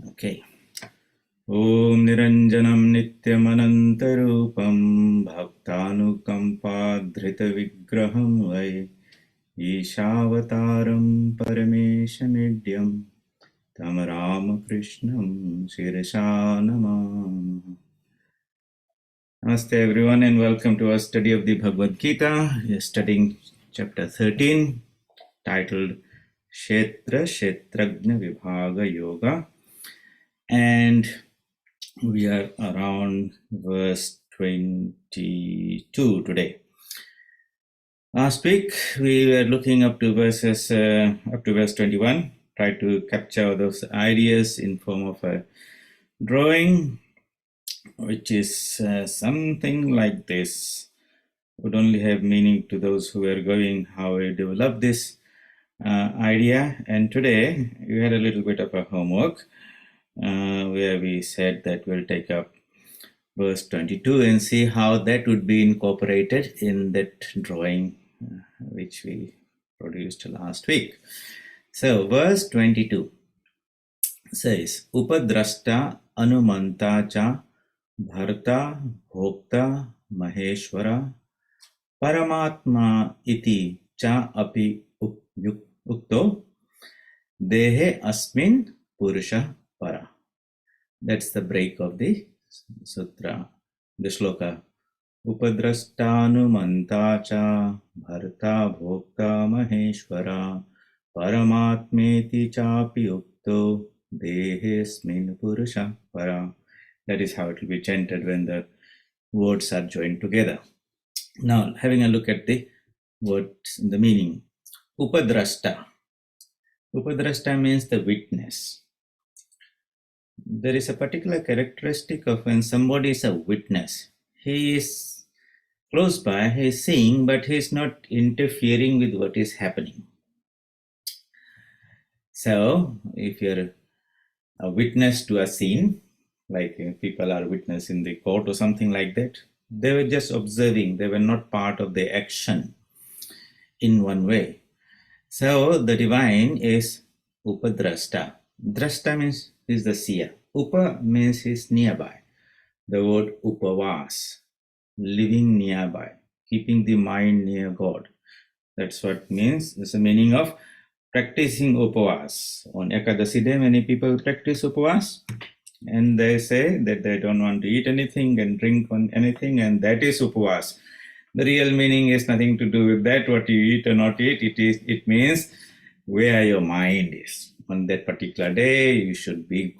Okay. Om Niranjanam Nityamanantarupam Bhaktanukampadhrita Vigraham Vai Ishavataram Parameshamidhyam Tam Ramakrishnam Shirasha Namah. Namaste everyone and welcome to our study of the Bhagavad Gita. We are studying chapter 13 titled Ch13 Vibhaga Yoga, and we are around verse 22 today. Last week we were looking up to verse 21, tried to capture those ideas in form of a drawing, which is something like this. Would only have meaning to those who are going how we develop this idea. And today we had a little bit of a homework where we said that we'll take up verse 22 and see how that would be incorporated in that drawing which we produced last week. So verse 22 says, Upadrashta Anumanta cha Bharta Bhokta Maheshwara Paramatma iti cha api ukto Dehe asmin Purusha para. That's the break of the sutra, the shloka. Upadrashtanumanta cha Bharta Bhokta Maheshwara Paramatmeti chapi ukto Dehesmin Purusha para. That is how it will be chanted when the words are joined together. Now, having a look at the words, the meaning. Upadrashta. Upadrashta means the witness. There is a particular characteristic of when somebody is a witness. He is close by, he is seeing, but he is not interfering with what is happening. So, if you're a witness to a scene, like people are witness in the court or something like that, they were just observing, they were not part of the action in one way. So, the divine is Upadrashta. Drashta means is the seer. Upa means is nearby. The word upavas, living nearby, keeping the mind near God. That's what means. It's the meaning of practicing upavas. On Ekadasi day, many people practice upavas, and they say that they don't want to eat anything and drink on anything, and that is upavas. The real meaning is nothing to do with that, what you eat or not eat. It means where your mind is. On that particular day, you should be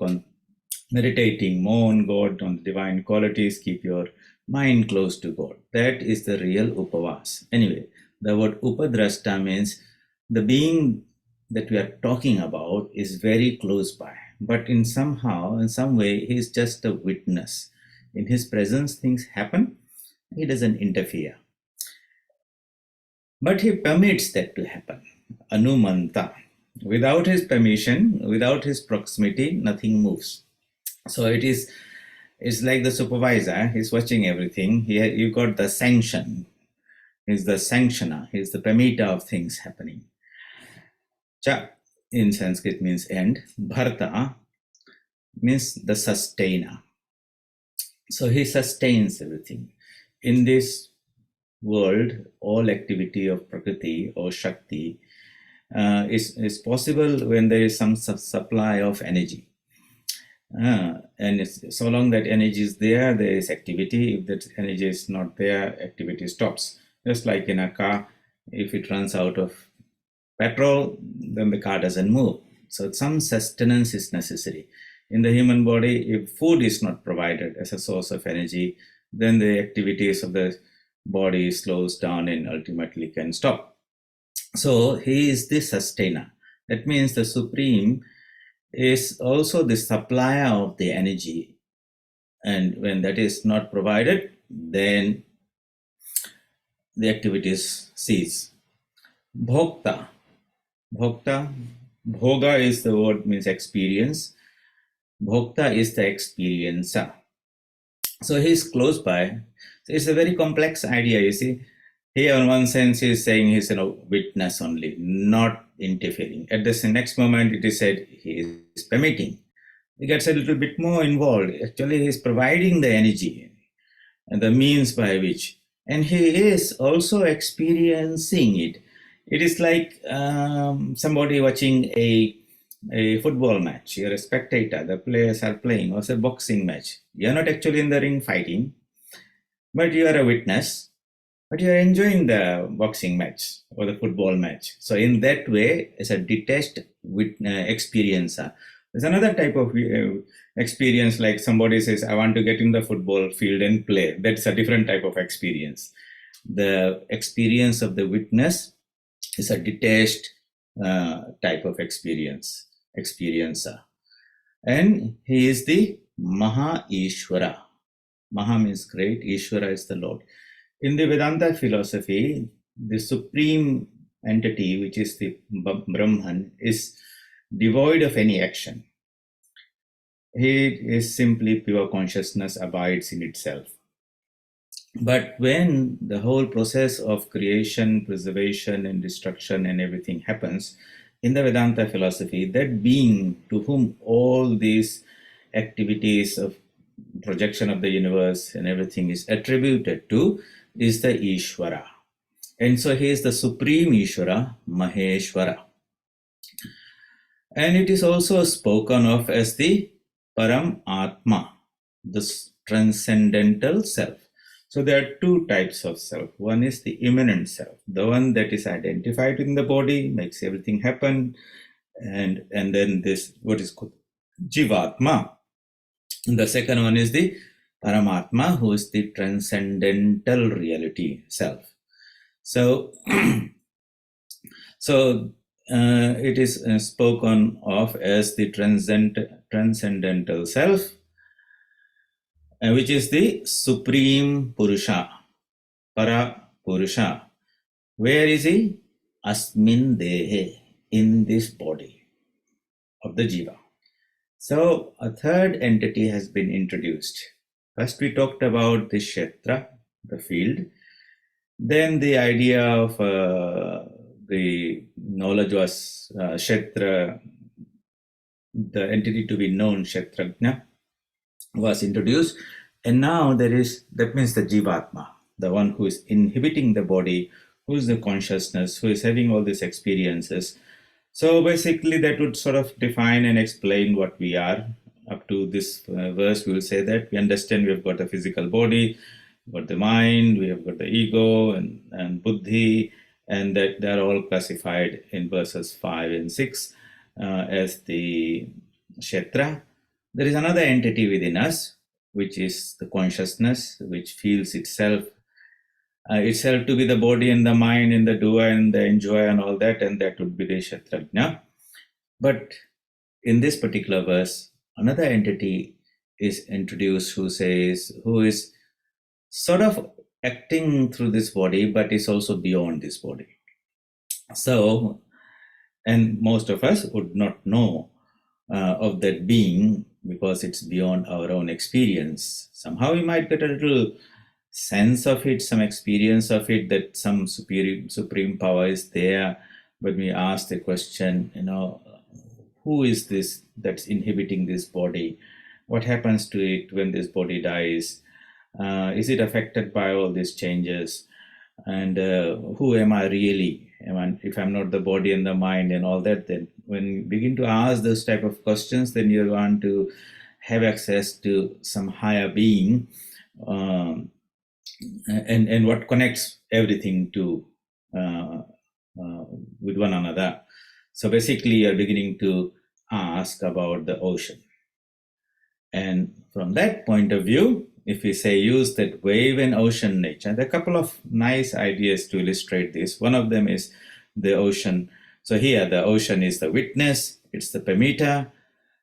meditating more on God, on the divine qualities, keep your mind close to God. That is the real upavas. Anyway, the word upadrashta means the being that we are talking about is very close by, but in some way, he is just a witness. In his presence, things happen. He doesn't interfere. But he permits that to happen. Anumanta. Without his permission, without his proximity, nothing moves. So it's like the supervisor, he's watching everything. You got the sanction. He's the sanctioner, he's the permitter of things happening. Cha in Sanskrit means end. Bharta means the sustainer. So he sustains everything. In this world, all activity of Prakriti or Shakti is possible when there is some supply of energy. And so long that energy is there, there is activity. If that energy is not there, activity stops. Just like in a car, if it runs out of petrol, then the car doesn't move. So some sustenance is necessary. In the human body, if food is not provided as a source of energy, then the activities of the body slows down and ultimately can stop. So he is the sustainer. That means the Supreme is also the supplier of the energy. And when that is not provided, then the activities cease. Bhokta. Bhoga is the word, means experience. Bhokta is the experiencer. So he is close by. So it's a very complex idea, you see. Here, in one sense, he is saying he's a witness only, not interfering. At the next moment, it is said he is permitting. he gets a little bit more involved. Actually, he's providing the energy and the means by which, and he is also experiencing it. It is like somebody watching a football match. You're a spectator, the players are playing, or a boxing match. You're not actually in the ring fighting, but you are a witness, but you are enjoying the boxing match or the football match. So in that way, it's a detached experiencer. There's another type of experience, like somebody says, I want to get in the football field and play. That's a different type of experience. The experience of the witness is a detached type of experiencer. And he is the Maha Ishvara. Maha means great, Ishvara is the Lord. In the Vedanta philosophy, the supreme entity, which is the Brahman, is devoid of any action. He is simply pure consciousness, abides in itself. But when the whole process of creation, preservation, and destruction and everything happens, in the Vedanta philosophy, that being to whom all these activities of projection of the universe and everything is attributed to is the Ishvara. And so he is the supreme Ishvara, Maheshwara. And it is also spoken of as the Param Atma, the transcendental self. So there are two types of self. One is the immanent self, the one that is identified in the body, makes everything happen. And then this, what is called Jivatma. And the second one is the Paramatma, who is the transcendental reality self. So, it is spoken of as the transcendental self, which is the supreme Purusha, Para Purusha. Where is he? Asmin Dehe, in this body of the Jiva. So a third entity has been introduced. First we talked about the Kshetra, the field. Then the idea of the knowledge was Kshetra, the entity to be known, Kshetrajna, was introduced. And now there is, that means the Jivatma, the one who is inhibiting the body, who is the consciousness, who is having all these experiences. So basically that would sort of define and explain what we are. Up to this verse, we will say that we understand we have got a physical body, we've got the mind, we have got the ego and buddhi, and that they are all classified in verses 5 and 6 as the Kshetra. There is another entity within us, which is the consciousness, which feels itself to be the body and the mind and the doer and the enjoyer and all that, and that would be the Kshetrajna. But in this particular verse, another entity is introduced who is sort of acting through this body, but is also beyond this body. So, and most of us would not know of that being because it's beyond our own experience. Somehow we might get a little sense of it, some experience of it, that some supreme power is there. But we ask the question, who is this that's inhibiting this body? What happens to it when this body dies? Is it affected by all these changes? And who am I really? If I'm not the body and the mind and all that, then when you begin to ask those type of questions, then you want to have access to some higher being, and what connects everything to with one another. So basically, you're beginning to ask about the ocean. And from that point of view, if we say use that wave and ocean nature, there are a couple of nice ideas to illustrate this. One of them is the ocean. So here, the ocean is the witness, it's the permitter,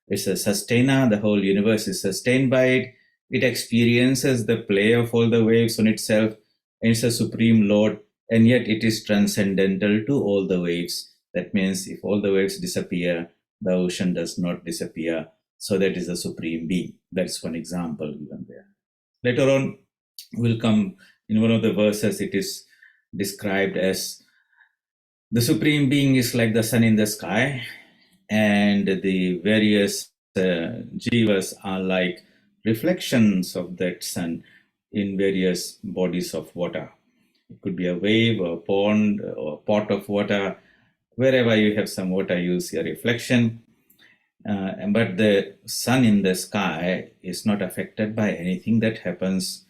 it's a sustainer, the whole universe is sustained by it. It experiences the play of all the waves on itself, and it's a supreme Lord, and yet it is transcendental to all the waves. That means if all the waves disappear, the ocean does not disappear. So that is the supreme being. That's one example given there. Later on, will come in one of the verses, it is described as the supreme being is like the sun in the sky, and the various jivas are like reflections of that sun in various bodies of water. It could be a wave or a pond or a pot of water. Wherever you have some water, you see a reflection. But the sun in the sky is not affected by anything that happens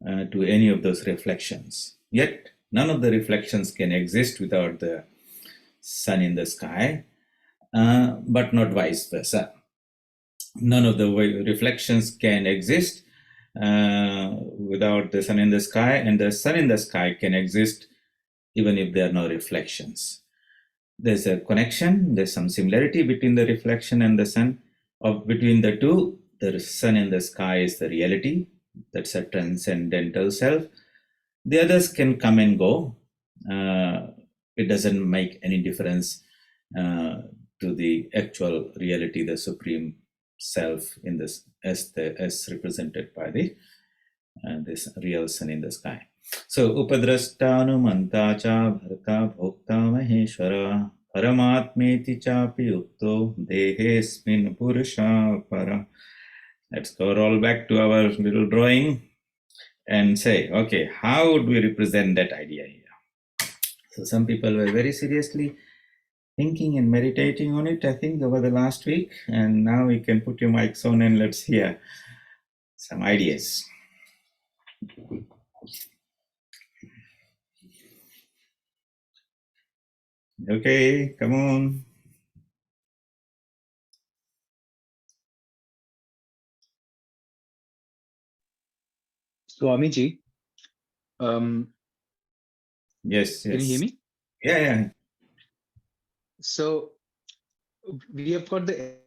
to any of those reflections. Yet, none of the reflections can exist without the sun in the sky, but not vice versa. None of the reflections can exist without the sun in the sky, and the sun in the sky can exist even if there are no reflections. There's a connection, there's some similarity between the reflection and the sun. Between the two, the sun in the sky is the reality, that's a transcendental self. The others can come and go. It doesn't make any difference to the actual reality, the supreme self in this, as represented by the this real sun in the sky. So upadrashtanumanta cha bharata bhokta maheshwara paramatmeti chapi ukto dehesmin purusha para. Let's go roll back to our little drawing and say, okay, how would we represent that idea here? So some people were very seriously thinking and meditating on it, I think, over the last week. And now we can put your mics on and let's hear some ideas. Okay, come on. Swamiji, Yes. can you hear me? Yeah. So we have got the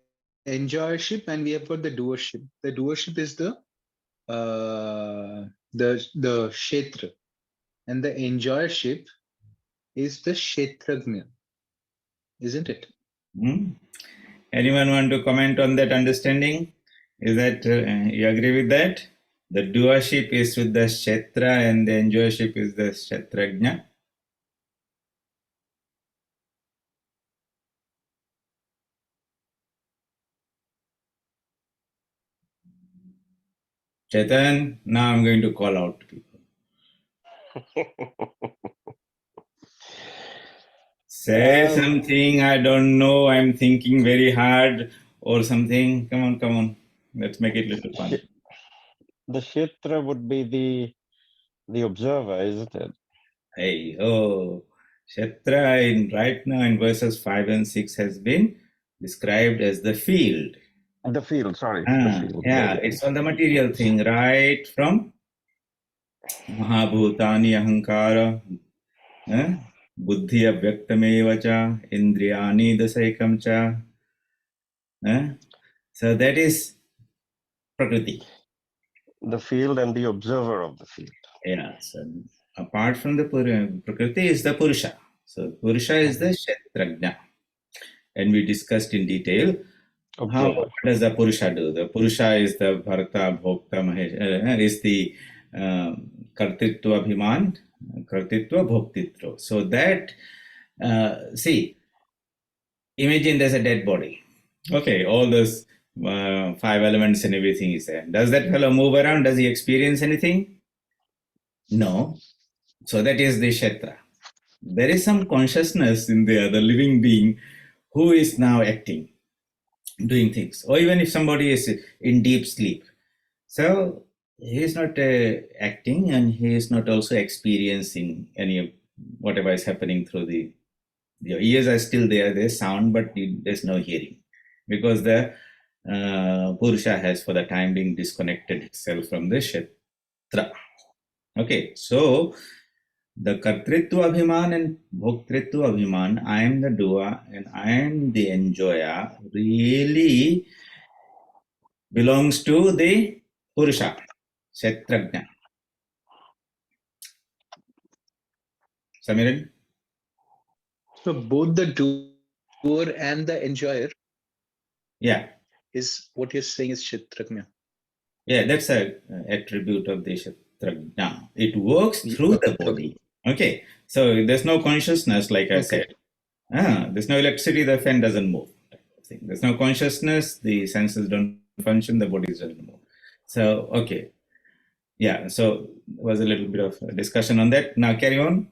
enjoyership and we have got the doership. The doership is the kshetra, and the enjoyership is the kshetrajna, isn't it? Anyone want to comment on that understanding? Is that you agree with that? The doership is with the kshetra and the enjoyership is the kshetrajna. Chetan, now I'm going to call out people. Say something, I don't know, I'm thinking very hard or something. Come on. Let's make it a little fun. The kshetra would be the observer, isn't it? Hey, kshetra right now in verses 5 and 6 has been described as the field. The field, sorry. The field. Yeah, it's on the material thing, right from Mahabhutani Ahankara, Buddhi Avyaktameva cha, Indriyani Dasaikam cha. So that is Prakriti. The field and the observer of the field. Yeah, so apart from the Prakriti is the Purusha. So Purusha is the Kshetrajna. And we discussed in detail what does the Purusha do. The Purusha is the Bharata, Bhokta, Mahesh, is the Kartritva Abhiman, Kartritva Bhoktitva. So that, see, imagine there's a dead body. Okay, all those 5 elements and everything is there. Does that fellow move around? Does he experience anything? No. So that is the Kshetra. There is some consciousness in there, the living being who is now acting, doing things. Or even if somebody is in deep sleep. So he is not acting and he is not also experiencing any of whatever is happening through the your ears are still there, there's sound, but there's no hearing. Because the Purusha has for the time being disconnected itself from the Kshetra. Okay, so the Kartritva Abhiman and Bhoktritva Abhiman, I am the doer and I am the enjoyer, really belongs to the Purusha, Kshetrajna. Samiran? So both the doer and the enjoyer, is what you're saying is kshetrajna. Yeah, that's an attribute of the Kshetrajna. It works through the body. Okay, so there's no consciousness, like I said. There's no electricity, the fan doesn't move. thing. There's no consciousness, the senses don't function, the body doesn't move. So, okay. Yeah, so there was a little bit of a discussion on that. Now carry on.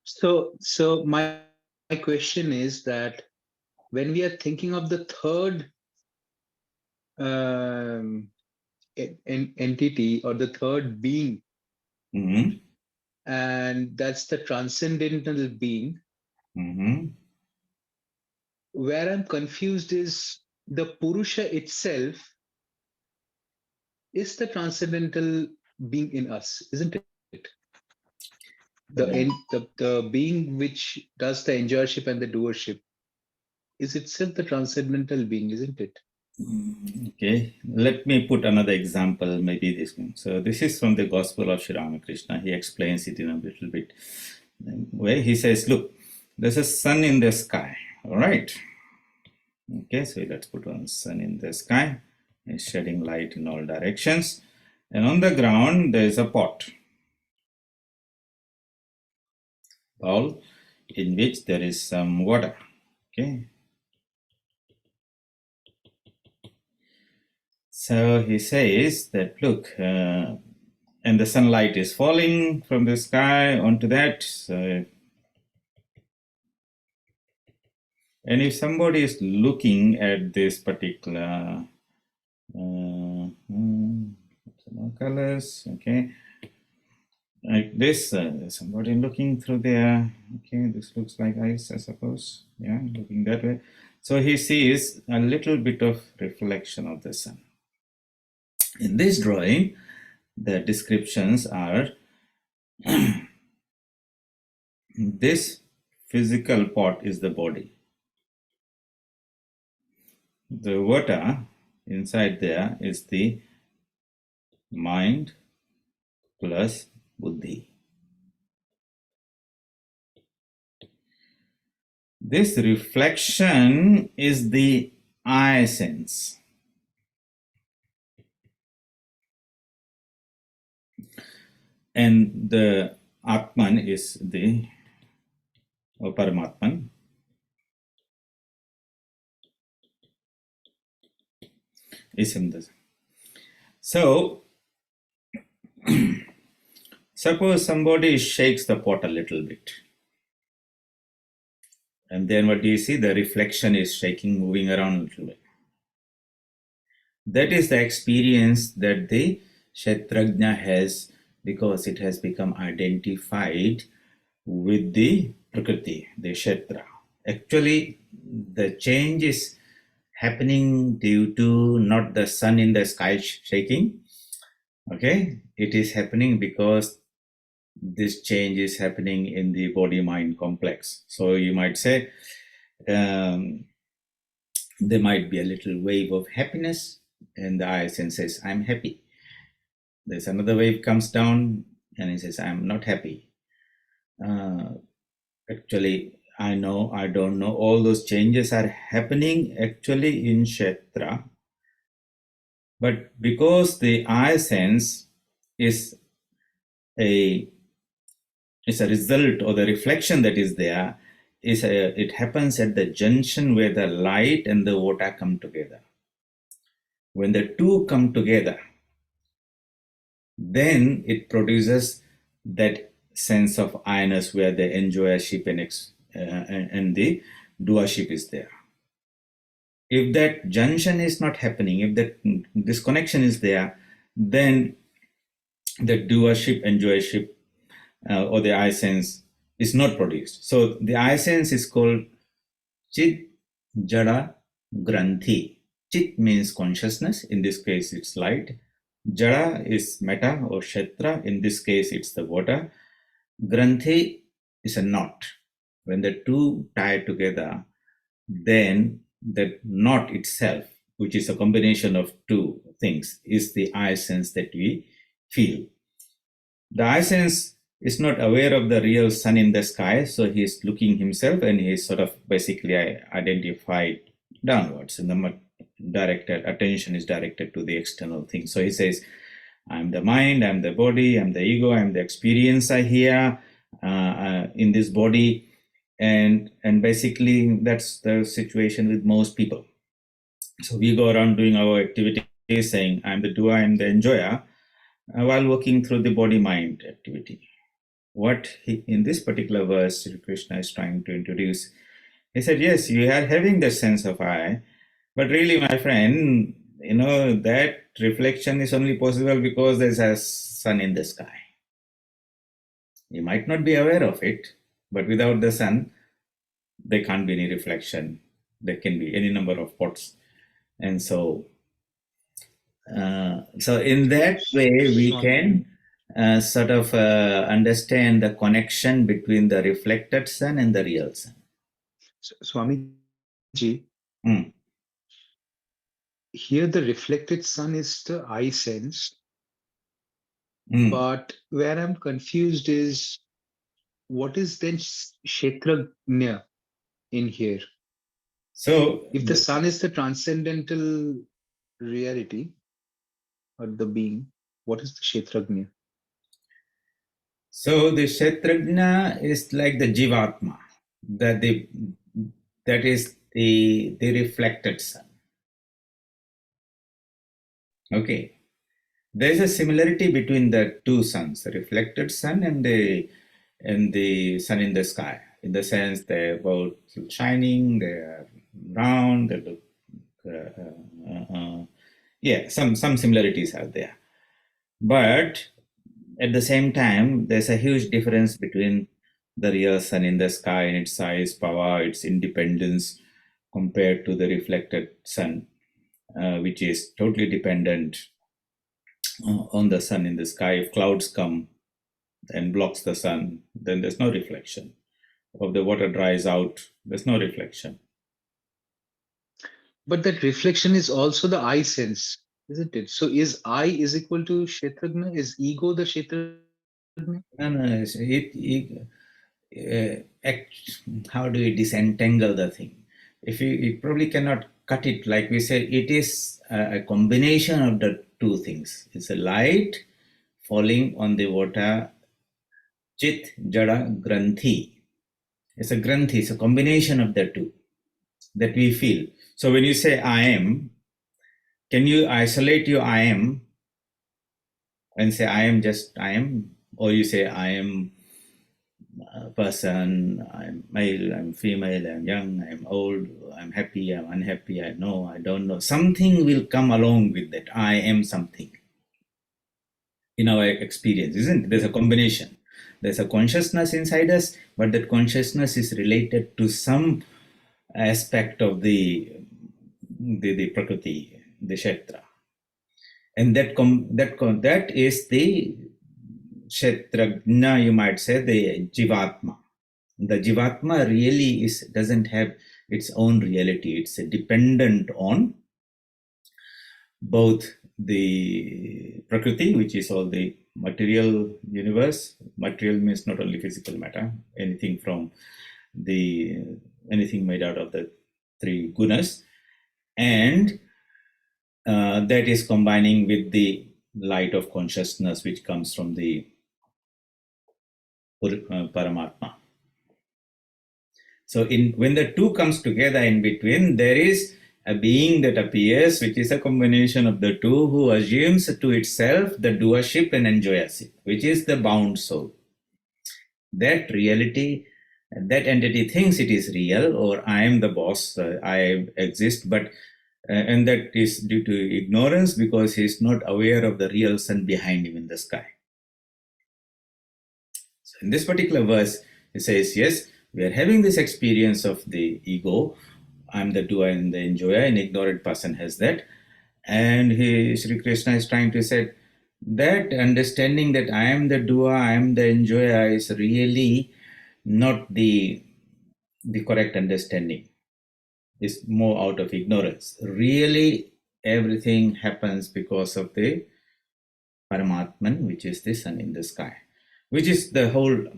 So my question is that when we are thinking of the third entity or the third being, Mm-hmm. and that's the transcendental being, Mm-hmm. where I'm confused is the Purusha itself is the transcendental being in us, isn't it? The being which does the enjoyership and the doership is itself the transcendental being, isn't it? Okay, let me put another example, maybe this one. So this is from the Gospel of Sri Ramakrishna. He explains it in a little bit where he says, look, there's a sun in the sky, all right? Okay, so let's put one sun in the sky. It's shedding light in all directions. And on the ground, there is a pot, bowl, in which there is some water, okay? So he says that, look, and the sunlight is falling from the sky onto that. So, and if somebody is looking at this particular some more colors, okay, like this, somebody looking through there, okay, this looks like ice, I suppose, yeah, looking that way. So he sees a little bit of reflection of the sun. In this drawing, the descriptions are this physical pot is the body. The water inside there is the mind plus buddhi. This reflection is the I sense. And the Atman is the Paramatman. Is in this. So, suppose somebody shakes the pot a little bit. And then what do you see? The reflection is shaking, moving around a little bit. That is the experience that the Ch13 has, because it has become identified with the Prakriti, the Kshetra. Actually, the change is happening due to not the sun in the sky shaking. Okay, it is happening because this change is happening in the body-mind complex. So you might say there might be a little wave of happiness, and the I sense says, I'm happy. There's another wave comes down, and it says, I'm not happy. Actually, I know, I don't know, all those changes are happening actually in Kshetra. But because the I sense is a result, or the reflection that is there, it happens at the junction where the light and the water come together. When the two come together, then it produces that sense of I-ness where the enjoyership and the doership is there. If that junction is not happening, if that disconnection is there, then the doership, enjoyership, or the I sense is not produced. So the I sense is called Chit Jada Granthi. Chit means consciousness, in this case it's light. Jada is metta or kshetra, in this case it's the water. Granthi is a knot. When the two tie together, then the knot itself, which is a combination of two things, is the I sense that we feel. The I sense is not aware of the real sun in the sky, so he is looking himself, and he is sort of basically identified downwards, and the attention is directed to the external thing. So he says, I'm the mind, I'm the body, I'm the ego, I'm the experiencer here in this body, And basically that's the situation with most people. So we go around doing our activities saying, I'm the doer, I'm the enjoyer, while working through the body-mind activity. What in this particular verse, Sri Krishna is trying to introduce, he said, yes, you are having the sense of I, but really, my friend, that reflection is only possible because there's a sun in the sky. You might not be aware of it, but without the sun, there can't be any reflection. There can be any number of spots. And so in that way, we can sort of understand the connection between the reflected sun and the real sun. Swamiji, Mm. here the reflected sun is the eye sense, but where I'm confused is what is then Kshetrajna in here? So If the sun is the transcendental reality or the being, what is the Kshetrajna? So the Kshetrajna is like the Jivatma, that is the reflected sun. Okay. There's a similarity between the two suns, the reflected sun and the sun in the sky. In the sense they're both shining, they're round, they look some similarities are there. But at the same time, there's a huge difference between the real sun in the sky and its size, power, its independence compared to the reflected sun, which is totally dependent on the sun in the sky. If clouds come and blocks the sun, then there's no reflection. If the water dries out, there's no reflection. But that reflection is also the eye sense, isn't it? So is I is equal to Kshetrajna? Is ego the Kshetrajna? No, how do we disentangle the thing? If you probably cannot cut it, like we said, it is a combination of the two things. It's a light falling on the water, chit, jada, granthi. It's a granthi, it's a combination of the two that we feel. So when you say I am, can you isolate your I am and say I am just I am? Or you say I am a person, I'm male, I'm female, I'm young, I'm old, I'm happy, I'm unhappy, I know, I don't know. Something will come along with that. I am something in our experience, isn't it? There's a combination. There's a consciousness inside us, but that consciousness is related to some aspect of the Prakriti, the Kshetra. And that is the Kshetrajna, you might say, the Jivatma. The Jivatma really doesn't have its own reality. It's dependent on both the Prakriti, which is all the material universe. Material means not only physical matter, anything made out of the three gunas, and that is combining with the light of consciousness which comes from the Paramatma. So when the two comes together in between, there is a being that appears, which is a combination of the two, who assumes to itself the doership and enjoyership, which is the bound soul. That reality, that entity thinks it is real, or I am the boss, I exist, but and that is due to ignorance, because he is not aware of the real sun behind him in the sky. So in this particular verse, it says, yes, we are having this experience of the ego. I'm the doer and the enjoyer. An ignorant person has that. And Sri Krishna is trying to say that understanding that I am the doer, I am the enjoyer is really not the correct understanding. It's more out of ignorance. Really, everything happens because of the Paramatman, which is the sun in the sky, which is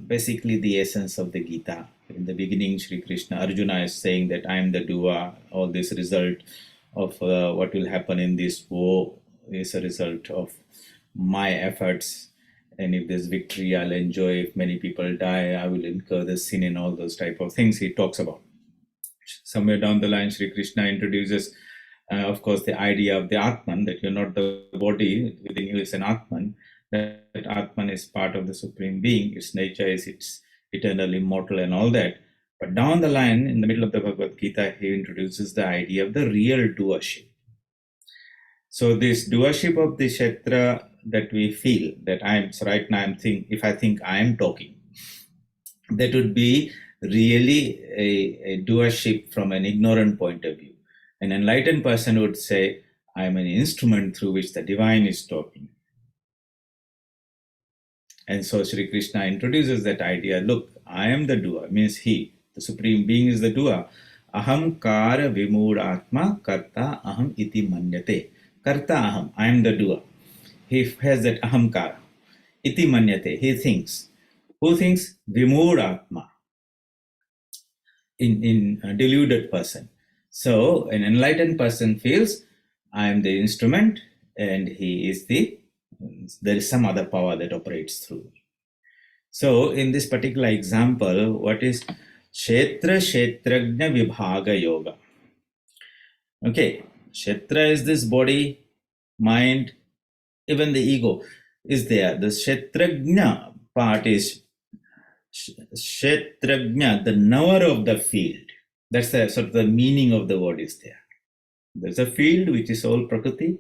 basically the essence of the Gita. In the beginning, Sri Krishna, Arjuna is saying that I am the doer. All this result of what will happen in this war is a result of my efforts. And if there's victory, I'll enjoy. If many people die, I will incur the sin, and all those type of things he talks about. Somewhere down the line, Sri Krishna introduces, of course, the idea of the Atman, that you're not the body, within you is an Atman, that Atman is part of the Supreme Being, its nature is it's eternal, immortal, and all that. But down the line, in the middle of the Bhagavad Gita, he introduces the idea of the real doership. So this doership of the Kshetra that we feel, that right now if I think I am talking, that would be really a doership from an ignorant point of view. An enlightened person would say, I am an instrument through which the divine is talking. And so Sri Krishna introduces that idea. Look, I am the doer, means he, the Supreme Being is the doer. Aham kara vimudatma karta aham iti manyate. Karta aham, I am the doer. He has that ahamkara. Iti manyate, he thinks. Who thinks? Vimudatma. In a deluded person. So an enlightened person feels, I am the instrument and he is there is some other power that operates through me. So in this particular example, what is Kshetra Kshetrajna Vibhaga Yoga? Okay, Kshetra is this body, mind, even the ego is there. The Kshetrajna part is Kshetrajna, the knower of the field. That's the sort of the meaning of the word is there. There's a field which is all Prakriti.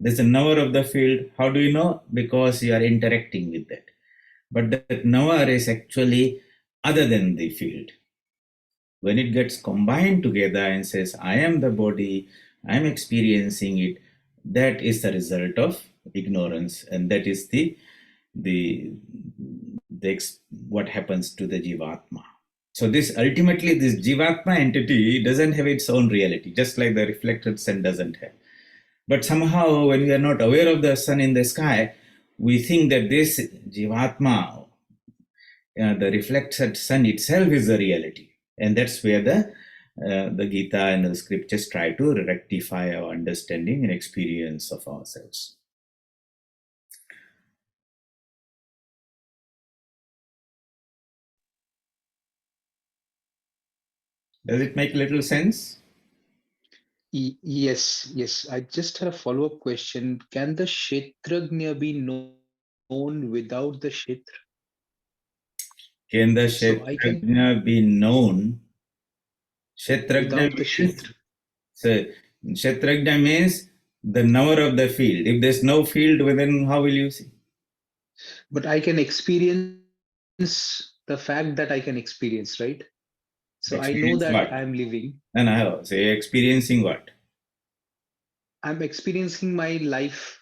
There's a knower of the field. How do you know? Because you are interacting with that. But that knower is actually other than the field. When it gets combined together and says, I am the body, I am experiencing it, that is the result of ignorance, and that is what happens to the Jivatma. So this ultimately, this Jivatma entity doesn't have its own reality, just like the reflected sun doesn't have. But somehow, when we are not aware of the sun in the sky, we think that this Jivatma, the reflected sun itself, is the reality. And that's where the Gita and the scriptures try to rectify our understanding and experience of ourselves. Does it make little sense? Yes. I just had a follow-up question. Can the Kshetrajna be known without the Kshetra? Can the So I can, Kshetrajna be known? Kshetrajna without the means, Kshetra, so Kshetrajna means the knower of the field. If there's no field, well, then how will you see? but I can experience the fact that I can experience, right? So I know Experience that what? I'm living. No. So you're experiencing what? I'm experiencing my life,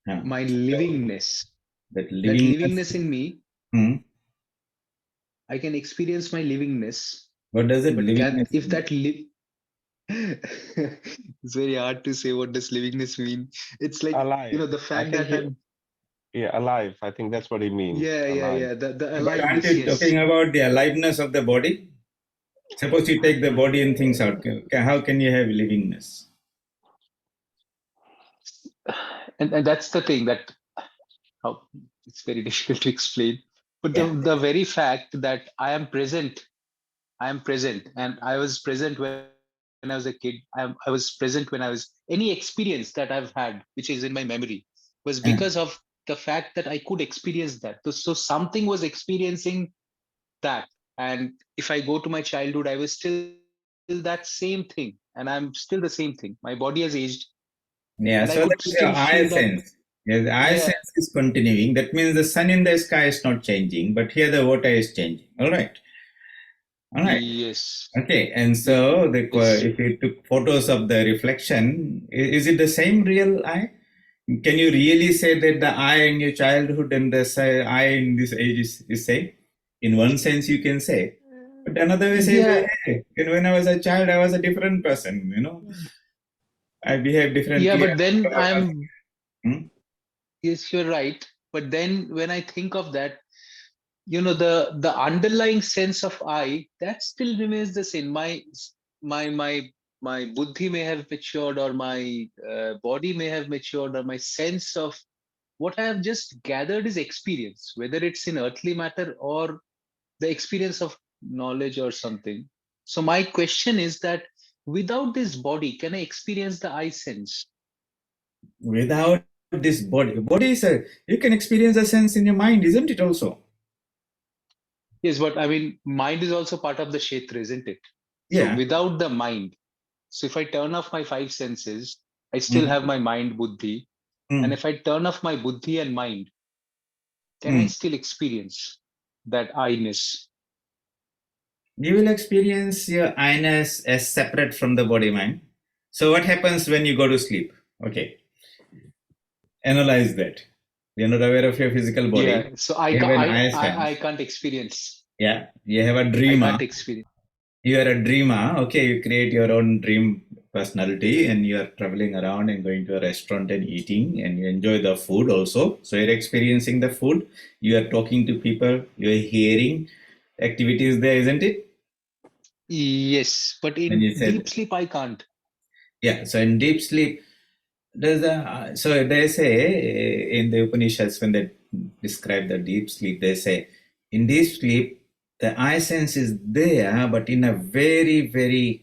Huh. my livingness. That That livingness. livingness in me, I can experience my livingness. What does it But livingness if mean? that it's very hard to say what does livingness mean. It's like, Alive. the I fact think that I'm, alive. I think that's what he means. Alive. the But aren't aliveness, you yes. talking about the aliveness of the body? Suppose you take the body and things out. How can you have livingness? And that's the thing that how it's very difficult to explain. But Yeah. the very fact that I am present, and I was present when I was a kid. I was present when I was any experience that I've had, which is in my memory, was Uh, because of the fact that I could experience that. So something was experiencing that. And if I go to my childhood, I was still that same thing, and I'm still the same thing. My body has aged, yeah, and I so that could is your still eye feel that. sense. Yes, the eye Yeah, sense is continuing. That means the sun in the sky is not changing, but here the water is changing. All right. All right. yes, Okay. And yes. so if you took photos of the reflection, is it the same real eye? Can you really say that the eye in your childhood and the eye in this age is same? In one sense, you can say. But another way says, Yeah, hey, when I was a child, I was a different person. I behave yeah. differently. But then I'm, Hmm? yes, you're right. But then when I think of that, the underlying sense of I, that still remains the same. My my my buddhi may have matured, or my body may have matured, or my sense of what I have just gathered is experience, whether it's in earthly matter or the experience of knowledge or something. So my question is that without this body, can I experience the I sense? Without this body is a, you can experience a sense in your mind, isn't it also? Yes, but I mean, mind is also part of the Kshetra, isn't it? So Yeah. without the mind, so if I turn off my five senses, I still Mm, have my mind, buddhi. And mm, if I turn off my buddhi and mind, can I mm. still experience that I-ness? You will experience your I-ness as separate from the body mind. So what happens when you go to sleep? Okay, analyze that. You're not aware of your physical body. Yeah. So You have an I sense. I can't experience. Yeah, you have a I dreamer. can't experience. You are a dreamer. Okay, you create your own dream personality and you are traveling around and going to a restaurant and eating and you enjoy the food also. So you're experiencing the food. You are talking to people. You're hearing activities there, isn't it? Yes, but When in you deep said, sleep, I can't. yeah, so in deep sleep, there's a, so they say in the Upanishads when they describe the deep sleep, they say in deep sleep the eye sense is there, but in a very very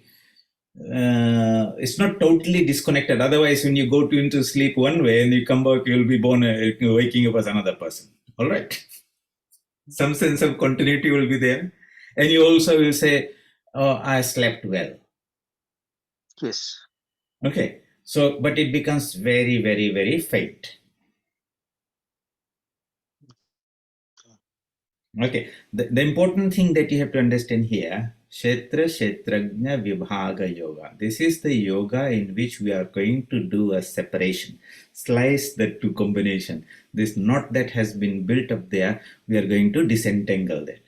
it's not totally disconnected. Otherwise, when you go to into sleep one way and you come back, you'll be born waking up as another person. All right, some sense of continuity will be there, and you also will say, "Oh, I slept well." Yes. Okay, so but it becomes very very very faint. Okay, the important thing that you have to understand here, Kshetra Kshetrajna Vibhaga Yoga. This is the yoga in which we are going to do a separation, slice the two combination. This knot that has been built up there, we are going to disentangle that.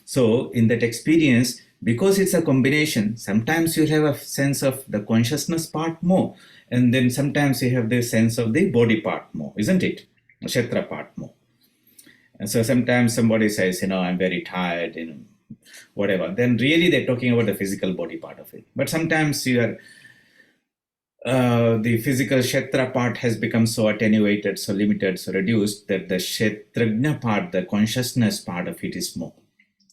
So in that experience, because it's a combination, sometimes you have a sense of the consciousness part more, and then sometimes you have the sense of the body part more, isn't it? Kshetra part more. And so sometimes somebody says, I'm very tired, whatever. Then really they're talking about the physical body part of it. But sometimes the physical Kshetra part has become so attenuated, so limited, so reduced that the Kshetrajna part, the consciousness part of it is more.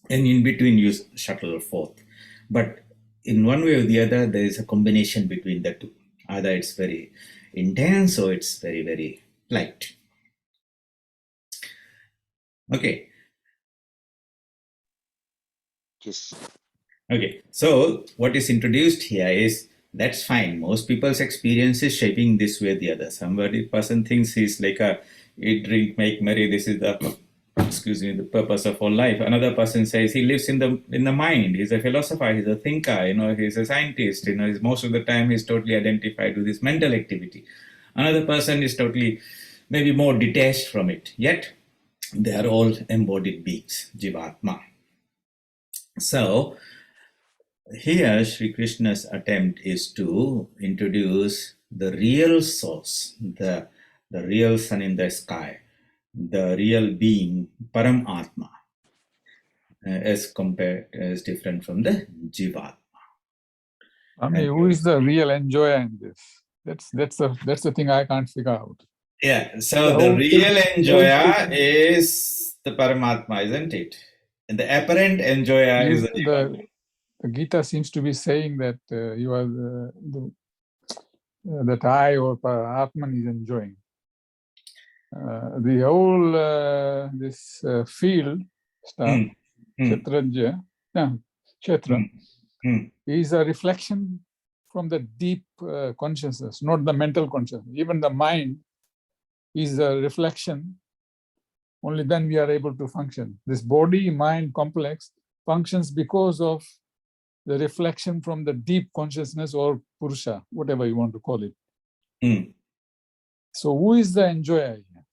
And in between you shuttle forth. But in one way or the other, there is a combination between the two. Either it's very intense or it's very, very light. Okay. Yes. Okay, so what is introduced here is that's fine. Most people's experience is shaping this way or the other. Somebody person thinks he's like a eat, drink, make merry. This is the the purpose of all life. Another person says he lives in the mind. He's a philosopher. He's a thinker. He's a scientist. He's, most of the time he's totally identified with his mental activity. Another person is totally maybe more detached from it. Yet they are all embodied beings, Jivatma. So here, Sri Krishna's attempt is to introduce the real source, the real sun in the sky, the real being, Param Atma, as different from the Jivatma. I mean, who is the real enjoyer in this? That's the thing I can't figure out. Yeah, so the real enjoyer is the Paramatma, isn't it? And the apparent enjoyer is the Jivatma. The Gita seems to be saying that you are that I or Atman is enjoying. The whole this field stuff, Kshetra, is a reflection from the deep consciousness, not the mental consciousness. Even the mind is a reflection. Only then we are able to function. This body-mind complex functions because of the reflection from the deep consciousness or Purusha, whatever you want to call it. So who is the enjoyer here?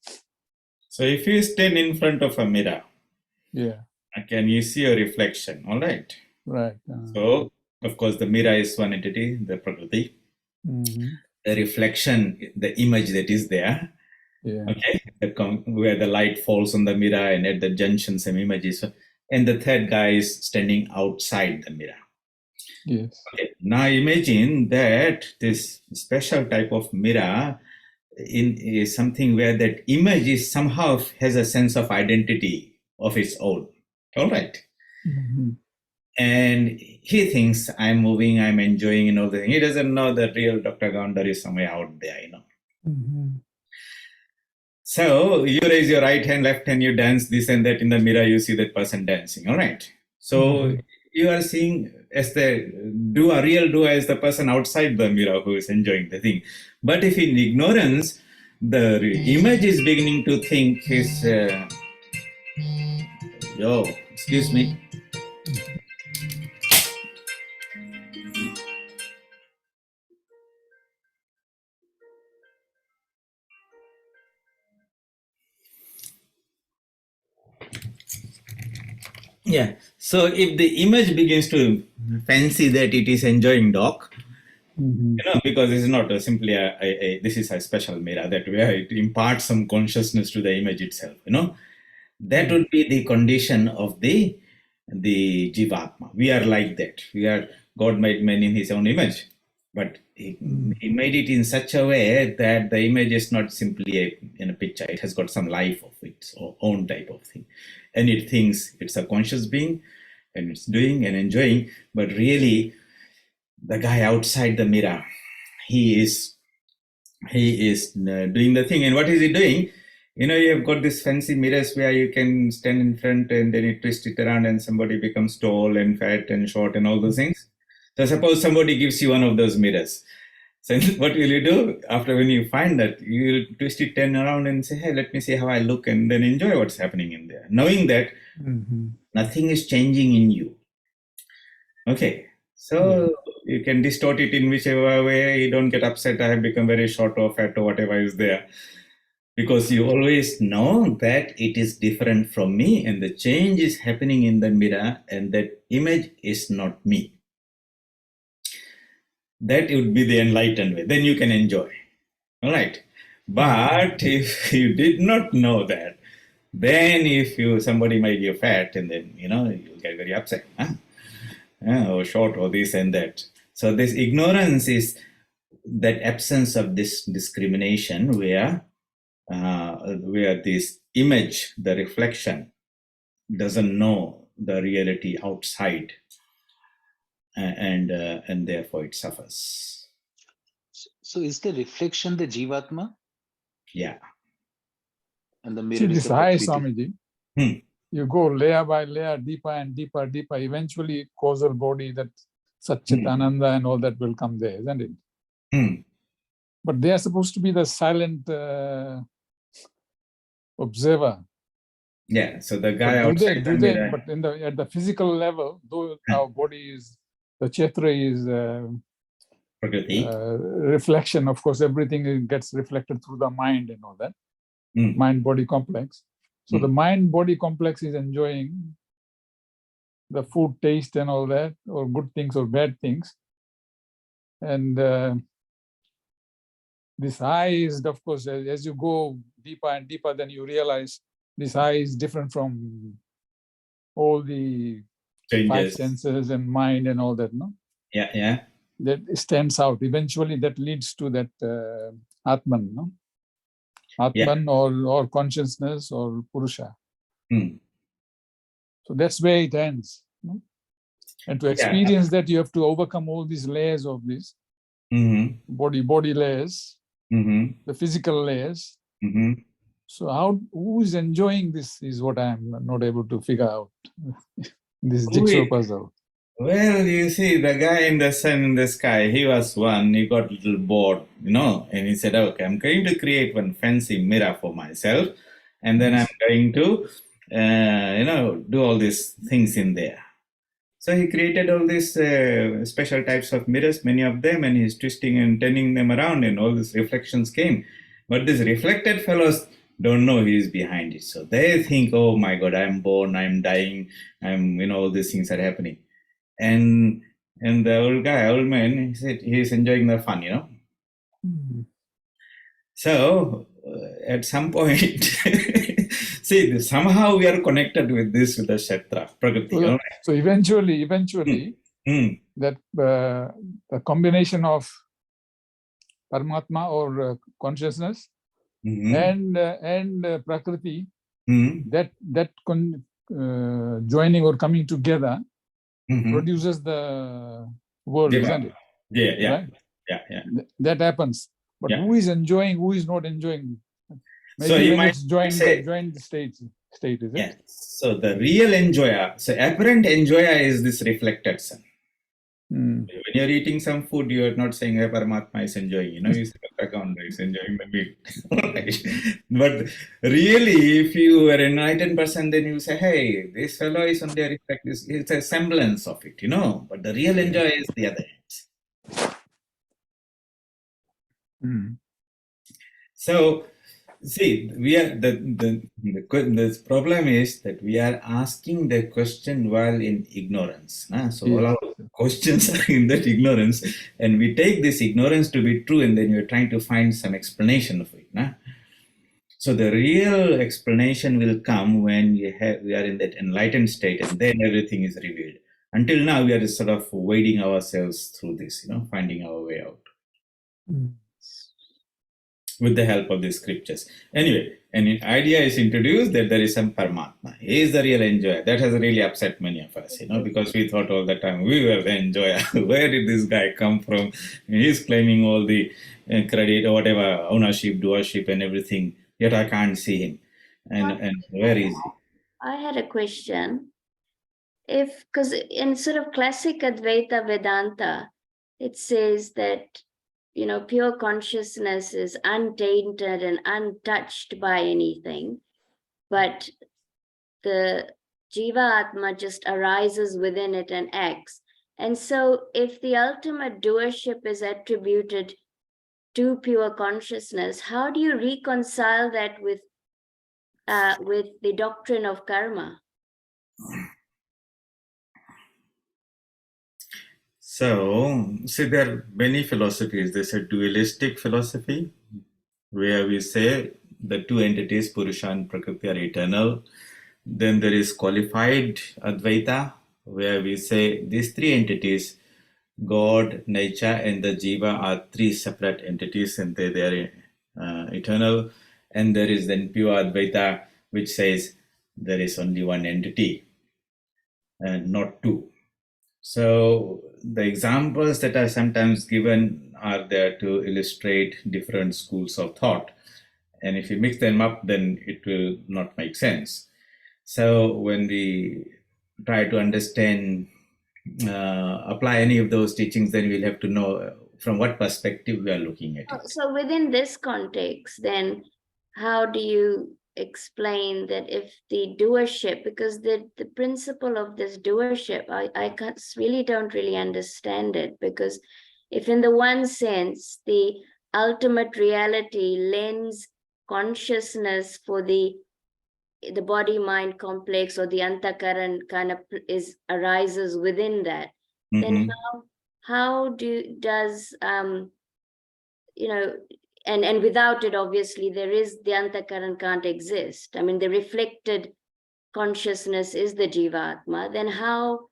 So if you stand in front of a mirror, can you see a reflection? All right. Right. So, of course, the mirror is one entity, the Prakriti. The reflection, the image that is there. Okay, where the light falls on the mirror and at the junction some images. And the third guy is standing outside the mirror. Yes. Okay, now imagine that this special type of mirror is something where that image is somehow has a sense of identity of its own. All right. Mhm. And he thinks I'm moving, I'm enjoying, and all the thing. He doesn't know that real Dr. Gounder is somewhere out there, Mhm. So you raise your right hand, left hand, you dance this and that in the mirror, you see that person dancing. All right. So you are seeing as the real doer as the person outside the mirror who is enjoying the thing. But if in ignorance, the image is beginning to think is, yo, excuse me. Yeah. So if the image begins to fancy that it is enjoying dog, Mhm. because it's not simply this is a special mirror that where it imparts some consciousness to the image itself, that would be the condition of the jivatma. We are like that. We are, God made man in his own image, but he made it in such a way that the image is not simply a picture. It has got some life of its own type of thing, and it thinks it's a conscious being, and it's doing and enjoying. But really, the guy outside the mirror, he is doing the thing. And what is he doing? You have got this fancy mirrors where you can stand in front and then you twist it around and somebody becomes tall and fat and short and all those things. So suppose somebody gives you one of those mirrors. So what will you do? After when you find that, you will twist it, turn around and say, hey, let me see how I look, and then enjoy what's happening in there. Knowing that nothing is changing in you. Okay. So you can distort it in whichever way. You don't get upset. I have become very short or fat or whatever is there. Because you always know that it is different from me and the change is happening in the mirror and that image is not me. That would be the enlightened way. Then you can enjoy. All right. But if you did not know that, then if somebody made you fat and then, you'll get very upset. Or short or this and that. So this ignorance is that absence of this discrimination where this image, the reflection, doesn't know the reality outside, and therefore it suffers. So is the reflection the Jivatma Yeah. and the See, mirror is this the eye, Prakriti? Swamiji, you go layer by layer, deeper and deeper, deeper. Eventually, causal body, that Satchitananda and all that will come there, isn't it? But they are supposed to be the silent observer. Yeah. So the guy But outside the mirror. But at the physical level, though our body is, the Ch13 is Prakriti. reflection. Of course, everything gets reflected through the mind and all that. Mind-body complex. So the mind-body complex is enjoying the food taste and all that, or good things or bad things. And this eye is, of course, as you go deeper and deeper, then you realize this eye is different from all the Changes. five senses and mind and all that, no? Yeah. That stands out. Eventually, that leads to that Atman, no? Atman or consciousness or Purusha. So that's where it ends. No? And to experience that, you have to overcome all these layers of this body layers, the physical layers. So who is enjoying this is what I'm not able to figure out. This jigsaw puzzle. Well, you see, the guy in the sun in the sky, he was one, he got a little bored, and he said, okay, I'm going to create one fancy mirror for myself, and then I'm going to, do all these things in there. So he created all these special types of mirrors, many of them, and he's twisting and turning them around, and all these reflections came. But these reflected fellows don't know he is behind it. So they think, oh my God, I'm born, I'm dying, all these things are happening. And the old man, he said he's enjoying the fun, So at some point, see, somehow we are connected with the Kshetra, Prakriti. So eventually, that the combination of Paramatma or consciousness Mhm. and Prakriti, Mhm. that joining or coming together Mhm. produces the world, Yeah. isn't it? Yeah, yeah, Right? yeah. That happens. But Yeah. who is enjoying, who is not enjoying? So Maybe you when might it's joined say, state, is yeah. it? So the real enjoyer, so apparent enjoyer is this reflected sun. Hmm. When you're eating some food, you're not saying, hey, Paramatma is enjoying, you say, Bhagavad is enjoying the meal. Right? But really, if you are an enlightened person, then you say, hey, this fellow is only a reflect, it's a semblance of it, But the real enjoyer is the other end. Hmm. So, see, we are the problem is that we are asking the question while in ignorance. So all Yes. our questions are in that ignorance, and we take this ignorance to be true, and then you're trying to find some explanation for it. So the real explanation will come when we are in that enlightened state, and then everything is revealed. Until now, we are just sort of wading ourselves through this, finding our way out Hmm. with the help of the scriptures. Anyway, an idea is introduced that there is some Paramatma. He is the real enjoyer. That has really upset many of us, because we thought all the time we were the enjoyer. Where did this guy come from? He's claiming all the credit or whatever, ownership, doership, and everything. Yet I can't see him. And where is he? I had a question. Because in sort of classic Advaita Vedanta, it says that, pure consciousness is untainted and untouched by anything, but the Jiva Atma just arises within it and acts. And so if the ultimate doership is attributed to pure consciousness, how do you reconcile that with the doctrine of karma? So, see, there are many philosophies. There's a dualistic philosophy where we say the two entities, Purusha and Prakriti, are eternal. Then there is qualified Advaita, where we say these three entities, God, nature, and the Jiva, are three separate entities and they are eternal. And there is then pure Advaita, which says there is only one entity and not two. So the examples that are sometimes given are there to illustrate different schools of thought. And if you mix them up, then it will not make sense. So when we try to understand, apply any of those teachings, then we'll have to know from what perspective we are looking at it. So within this context, then how do you explain that if the doership, because the principle of this doership, I really don't really understand it, because if in the one sense, the ultimate reality lends consciousness for the body-mind complex or the antakaran kind of arises within that, then how does and without it, obviously, the antakaran can't exist. I mean, the reflected consciousness is the Jivatma. Then how,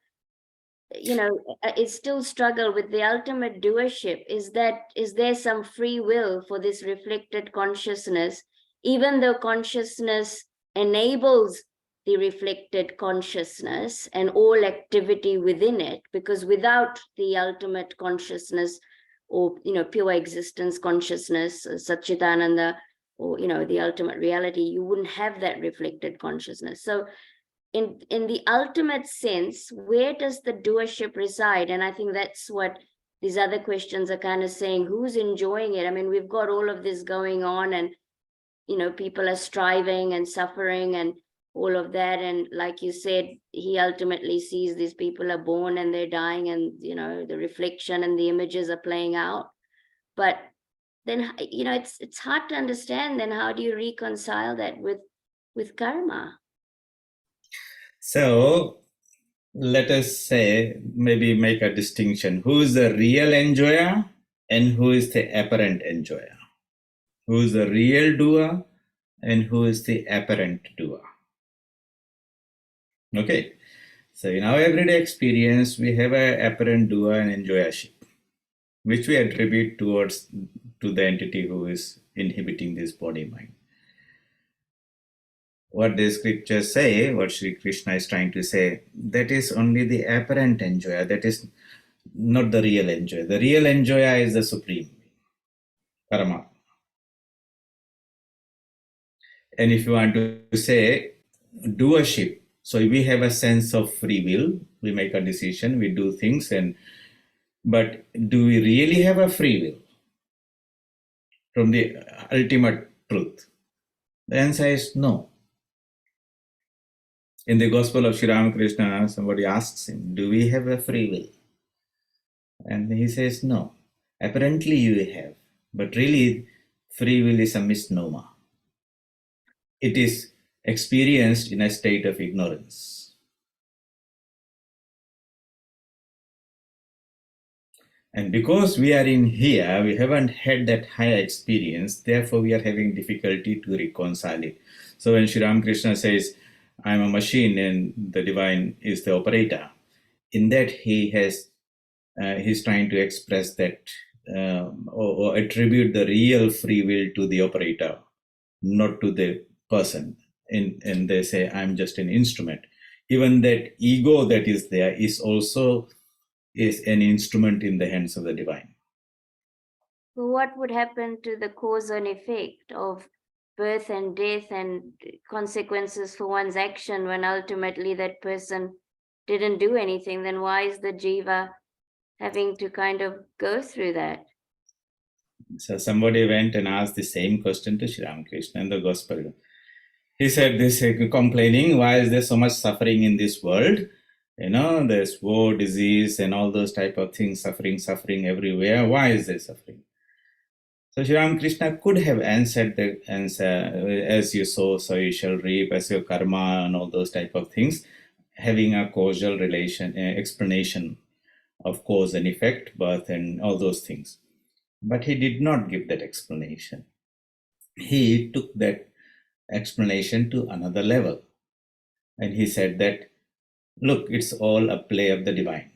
it still struggle with the ultimate doership. Is there some free will for this reflected consciousness, even though consciousness enables the reflected consciousness and all activity within it? Because without the ultimate consciousness, or pure existence consciousness, Satchitananda, or the ultimate reality, you wouldn't have that reflected consciousness. So in the ultimate sense, where does the doership reside? And I think that's what these other questions are kind of saying. Who's enjoying it? I mean, we've got all of this going on, and people are striving and suffering and all of that. And like you said, he ultimately sees these people are born and they're dying, and the reflection and the images are playing out. But then it's hard to understand. Then how do you reconcile that with karma? So let us say, maybe make a distinction. Who is the real enjoyer and who is the apparent enjoyer? Who is the real doer and who is the apparent doer? Okay. So in our everyday experience, we have an apparent doer and enjoyership, which we attribute towards to the entity who is inhibiting this body mind. What the scriptures say, what Sri Krishna is trying to say, that is only the apparent enjoyer, that is not the real enjoyer. The real enjoyer is the Supreme, Paramatma. And if you want to say doership, so we have a sense of free will, we make a decision, we do things, but do we really have a free will from the ultimate truth? The answer is no. In the Gospel of Sri Ramakrishna, somebody asks him, do we have a free will? And he says, no. Apparently you have, but really free will is a misnomer. It is experienced in a state of ignorance. And because we are in here, we haven't had that higher experience, therefore we are having difficulty to reconcile it. So when Sri Ramakrishna says, I am a machine and the divine is the operator, in that he's trying to express that or attribute the real free will to the operator, not to the person. And they say, I'm just an instrument. Even that ego that is there is also an instrument in the hands of the divine. So what would happen to the cause and effect of birth and death and consequences for one's action when ultimately that person didn't do anything? Then why is the jiva having to kind of go through that? So somebody went and asked the same question to Sri Ramakrishna in the Gospel. He said this, complaining, why is there so much suffering in this world? There's war, disease, and all those type of things, suffering everywhere. Why is there suffering? So Sri Ramakrishna could have answered the answer, as you sow, so you shall reap, as your karma, and all those type of things, having a causal relation, explanation of cause and effect, birth, and all those things. But he did not give that explanation. He took that explanation to another level. And he said that, look, it's all a play of the divine.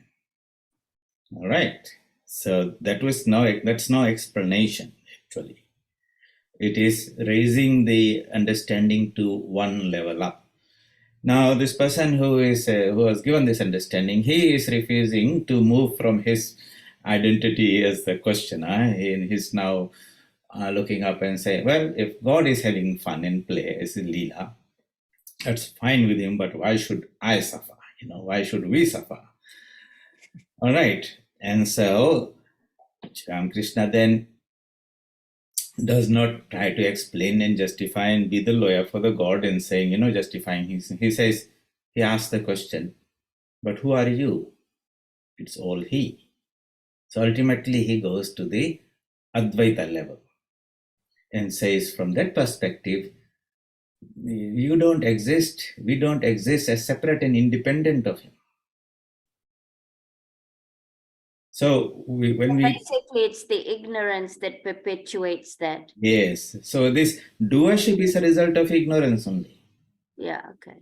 All right. So that's no explanation, actually. It is raising the understanding to one level up. Now, this person who has given this understanding, he is refusing to move from his identity as the questioner. He's now looking up and saying, well, if God is having fun and play as a Leela, that's fine with him, but why should I suffer? Why should we suffer? All right. And so Ramakrishna then does not try to explain and justify and be the lawyer for the God and saying, justifying. He says, he asks the question, but who are you? It's all he. So ultimately he goes to the Advaita level and says, from that perspective, you don't exist, we don't exist as separate and independent of him. So basically it's the ignorance that perpetuates that. Yes. So this doership is a result of ignorance only. Yeah, okay.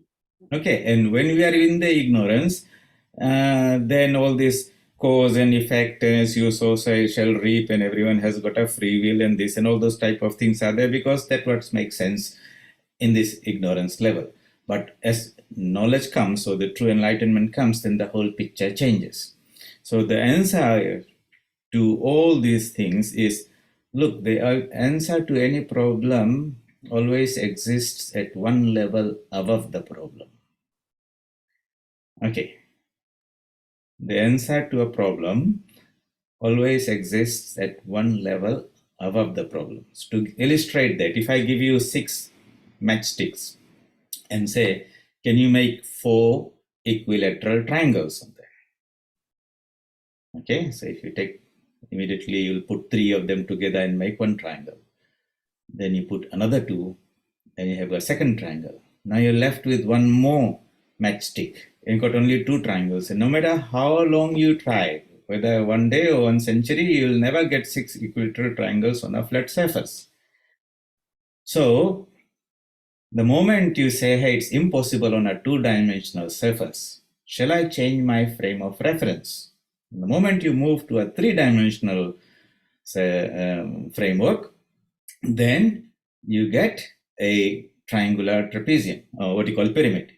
Okay. And when we are in the ignorance, then all this cause and effect, as you sow, so you shall reap, and everyone has got a free will, and this and all those type of things are there because that what makes sense in this ignorance level. But as knowledge comes, so the true enlightenment comes, then the whole picture changes. So the answer to all these things is, look, the answer to any problem always exists at one level above the problem. Okay. The answer to a problem always exists at one level above the problems. To illustrate that, if I give you 6 matchsticks and say, can you make 4 equilateral triangles on there? Okay, so if you take, immediately you'll put 3 of them together and make 1 triangle. Then you put another 2, and you have a second triangle. Now you're left with 1 more matchstick. You've got only 2 triangles. And no matter how long you try, whether 1 day or 1 century, you'll never get 6 equilateral triangles on a flat surface. So the moment you say, hey, it's impossible on a 2-dimensional surface, shall I change my frame of reference? The moment you move to a 3-dimensional framework, then you get a triangular trapezium, or what you call pyramid,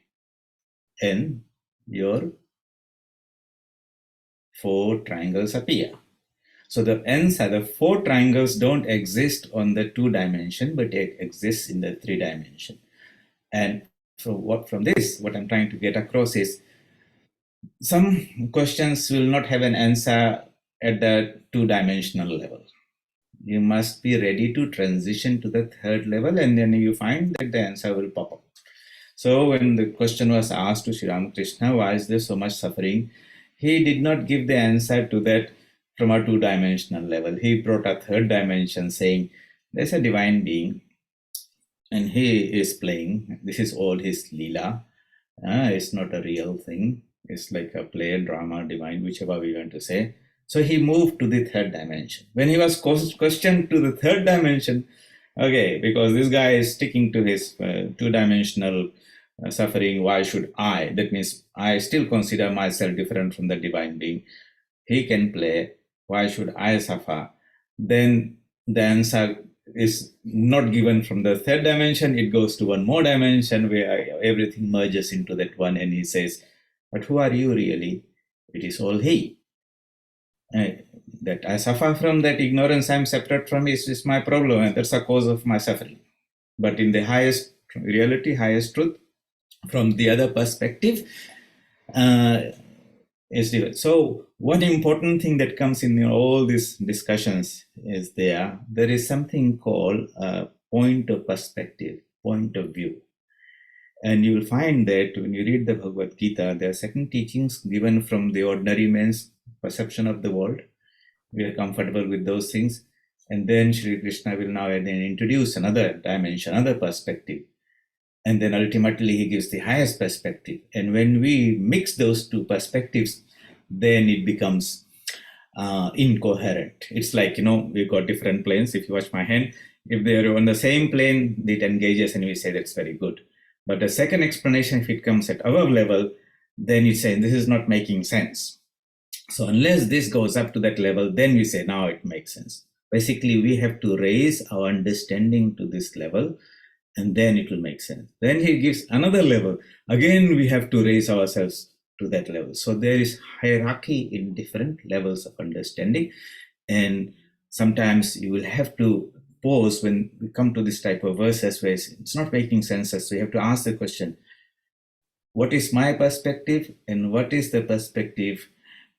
and your 4 triangles appear. So the ends are the 4 triangles don't exist on the 2 dimension, but it exists in the 3 dimension. And from this, what I'm trying to get across is some questions will not have an answer at the 2-dimensional level. You must be ready to transition to the 3rd level, and then you find that the answer will pop up. So when the question was asked to Sri Ramakrishna, why is there so much suffering? He did not give the answer to that from a 2-dimensional level. He brought a 3rd dimension, saying there's a divine being and he is playing. This is all his Leela. It's not a real thing. It's like a play, drama, divine, whichever we want to say. So he moved to the 3rd dimension. When he was questioned to the 3rd dimension, okay, because this guy is sticking to his 2-dimensional suffering, why should I? That means I still consider myself different from the divine being. He can play. Why should I suffer? Then the answer is not given from the 3rd dimension. It goes to one more dimension where everything merges into that one. And he says, but who are you really? It is all he. That I suffer from that ignorance I'm separate from is my problem, and that's the cause of my suffering. But in the highest reality, highest truth, from the other perspective, is different. So one important thing that comes in all these discussions is there is something called a point of perspective, point of view. And you will find that when you read the Bhagavad Gita, there are certain teachings given from the ordinary man's perception of the world. We are comfortable with those things. And then Sri Krishna will now then introduce another dimension, another perspective. And then ultimately he gives the highest perspective. And when we mix those 2 perspectives, then it becomes incoherent. It's like, we've got different planes. If you watch my hand, if they're on the same plane, it engages and we say that's very good. But the second explanation, if it comes at our level, then you say this is not making sense. So unless this goes up to that level, then we say now it makes sense. Basically, we have to raise our understanding to this level, and then it will make sense. Then he gives another level. Again, we have to raise ourselves to that level. So there is hierarchy in different levels of understanding. And sometimes you will have to pause when we come to this type of verses where it's not making sense. So you have to ask the question, what is my perspective and what is the perspective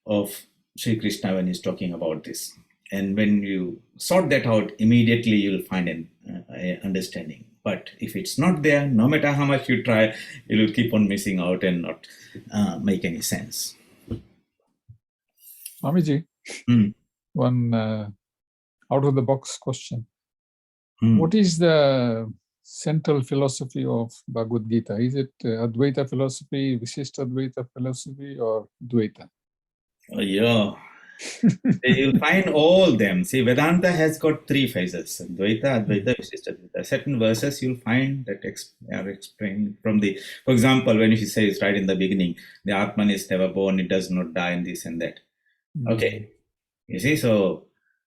of Sri Krishna when he's talking about this? And when you sort that out, immediately you'll find an understanding. But if it's not there, no matter how much you try, it will keep on missing out and not make any sense. Swamiji, one out-of-the-box question. What is the central philosophy of Bhagavad Gita? Is it Advaita philosophy, Visishta Advaita philosophy, or Dvaita? Oh, yeah. You'll find all them. See, Vedanta has got 3 phases: Dvaita, Advaita, Visishta Advaita. Certain verses you'll find that are explained from the, for example, when he says right in the beginning, the Atman is never born, it does not die, and this and that. Okay. You see, so,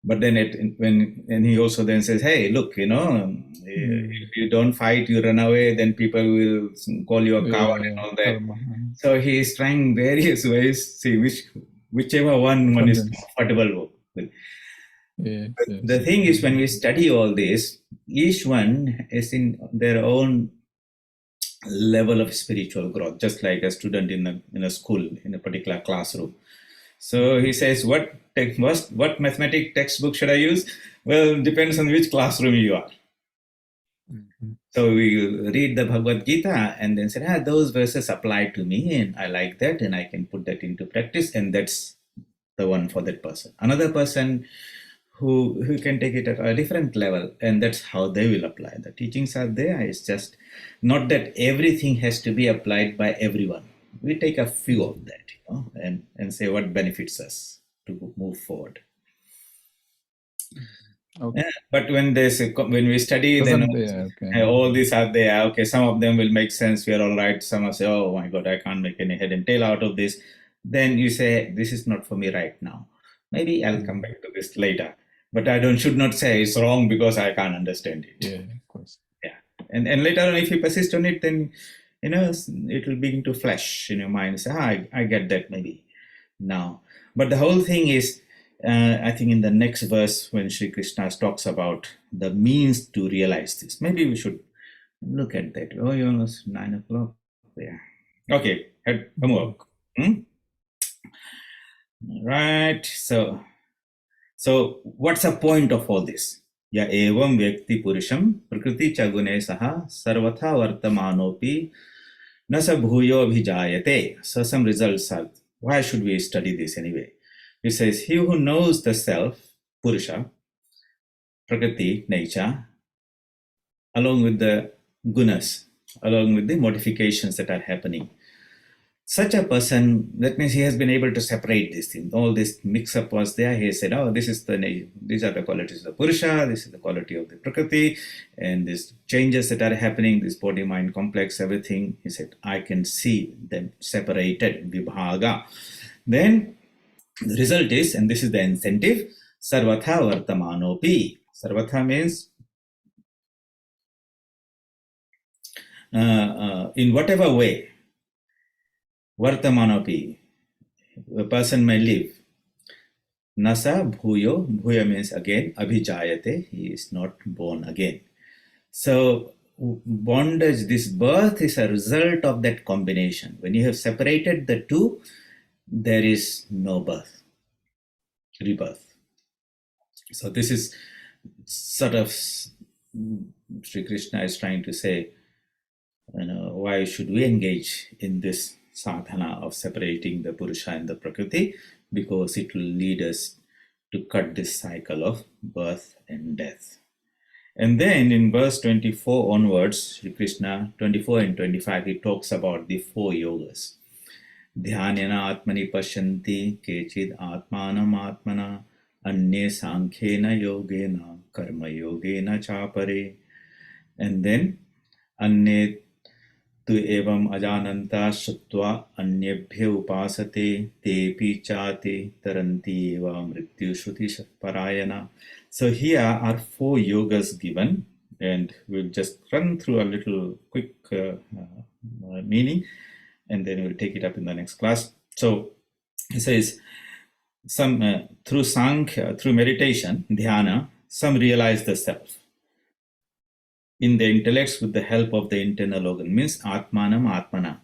but then when he also then says, hey, look, if you don't fight, you run away, then people will call you a coward and all that. So he is trying various ways, see whichever one is comfortable with. The thing is, when we study all this, each one is in their own level of spiritual growth, just like a student in a school, in a particular classroom. So he says, what mathematics textbook should I use? Well, depends on which classroom you are. So we read the Bhagavad Gita and then say, those verses apply to me and I like that and I can put that into practice, and that's the one for that person. Another person who can take it at a different level, and that's how they will apply. The teachings are there. It's just not that everything has to be applied by everyone. We take a few of that, and say what benefits us to move forward. Okay. But when we study, then all these are there. Okay, some of them will make sense. We are all right. Some will say, oh my God, I can't make any head and tail out of this. Then you say, this is not for me right now. Maybe I'll come back to this later. But I should not say it's wrong because I can't understand it. Yeah, of course. And later on, if you persist on it, then it will begin to flash in your mind. Say, I get that maybe now. But the whole thing is, I think in the next verse, when Sri Krishna talks about the means to realize this, maybe we should look at that. Oh, it's 9 o'clock. Yeah. Okay. Homework. Right. So what's the point of all this? Ya evam vyakti purusham prakriti chagune saha sarvatha vartamanopi nasa bhuyo abhijayate. So some results are, why should we study this anyway? It says, he who knows the self, purusha, prakriti, nature, along with the gunas, along with the modifications that are happening. Such a person, that means he has been able to separate these things. All this mix-up was there. He said, oh, these are the qualities of the Purusha, this is the quality of the Prakriti, and these changes that are happening, this body-mind complex, everything. He said, I can see them separated, vibhaga. Then the result is, and this is the incentive, sarvatha vartamanopi. Sarvatha means in whatever way, vartamanopi, a person may live. Nasa bhuyo, bhuya means again, abhijayate, he is not born again. So bondage, this birth is a result of that combination. When you have separated the two, there is no birth, rebirth. So this is sort of Sri Krishna is trying to say, why should we engage in this sadhana of separating the Purusha and the Prakriti? Because it will lead us to cut this cycle of birth and death. And then in verse 24 onwards, Sri Krishna, 24 and 25, he talks about the 4 yogas. Dhyanena atmani pashyanti kechid atmanam atmana anye sankhena yogena karma yogena chapare. And then anye tu evam ajananta shatva anyebhya upasate tepi chati taranti eva mrityu shruti parayana. So here are 4 yogas given, and we'll just run through a little quick meaning, and then we'll take it up in the next class. So he says, some through Sankhya, through meditation, dhyana, some realize the self in the intellects with the help of the internal organ, means atmanam atmana.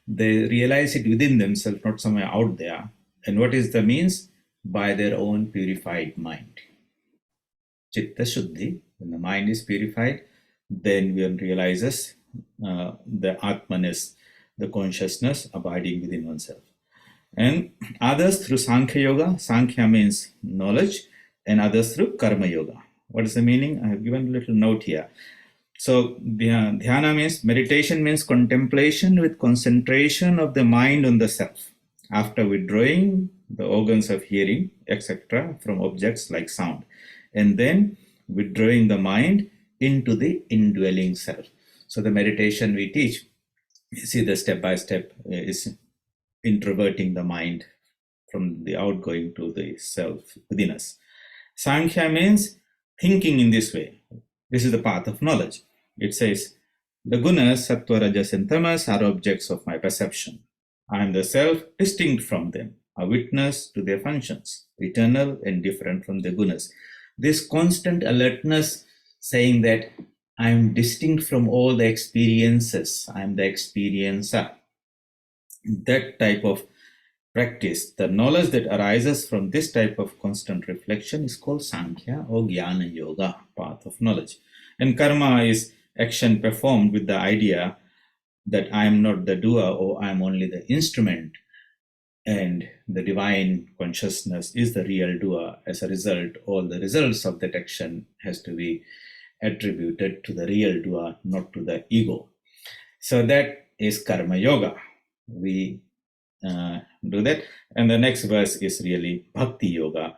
They realize it within themselves, not somewhere out there. And what is the means? By their own purified mind. Chitta Shuddhi, when the mind is purified, then one realizes the Atmanis, the consciousness abiding within oneself. And others through Sankhya Yoga. Sankhya means knowledge, and others through Karma Yoga. What is the meaning? I have given a little note here. So dhyana means, meditation means contemplation with concentration of the mind on the self, after withdrawing the organs of hearing, etc., from objects like sound, and then withdrawing the mind into the indwelling self. So the meditation we teach, you see the step by step is introverting the mind from the outgoing to the self within us. Sankhya means thinking in this way. This is the path of knowledge. It says, the gunas, sattva, rajas, and tamas are objects of my perception. I am the self distinct from them, a witness to their functions, eternal and different from the gunas. This constant alertness, saying that I am distinct from all the experiences, I am the experiencer. That type of practice, the knowledge that arises from this type of constant reflection is called Sankhya or Jnana Yoga, path of knowledge. And karma is action performed with the idea that I am not the doer, or I am only the instrument, and the divine consciousness is the real doer. As a result, all the results of that action has to be attributed to the real doer, not to the ego. So that is Karma Yoga. We do that. And the next verse is really Bhakti Yoga.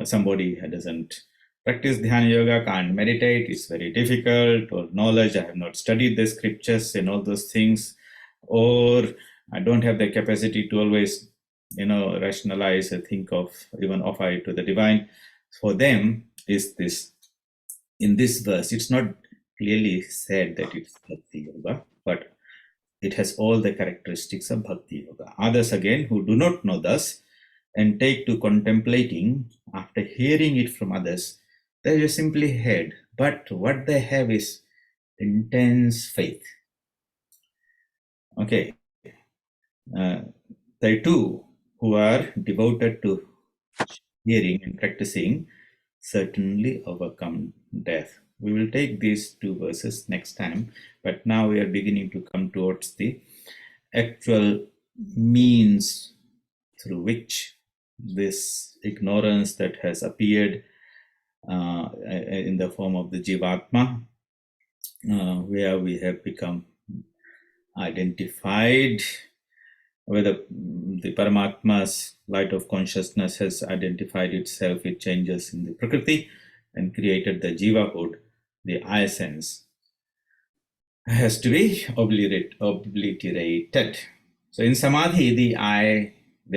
Somebody who doesn't practice Dhyana Yoga, can't meditate, it's very difficult, or knowledge, I have not studied the scriptures and all those things, or I don't have the capacity to always, rationalize or think of, even offer it to the divine. For them, is this. In this verse, it's not clearly said that it's Bhakti Yoga, but it has all the characteristics of Bhakti Yoga. Others again who do not know thus and take to contemplating after hearing it from others, they just simply heard, but what they have is intense faith. Okay, they too who are devoted to hearing and practicing certainly overcome death. We will take these two verses next time, but now we are beginning to come towards the actual means through which this ignorance that has appeared in the form of the Jivatma, where we have become identified, where the Paramatma's light of consciousness has identified itself with changes in the Prakriti and created the Jivahood, the I sense, has to be obliterated. So in Samadhi, the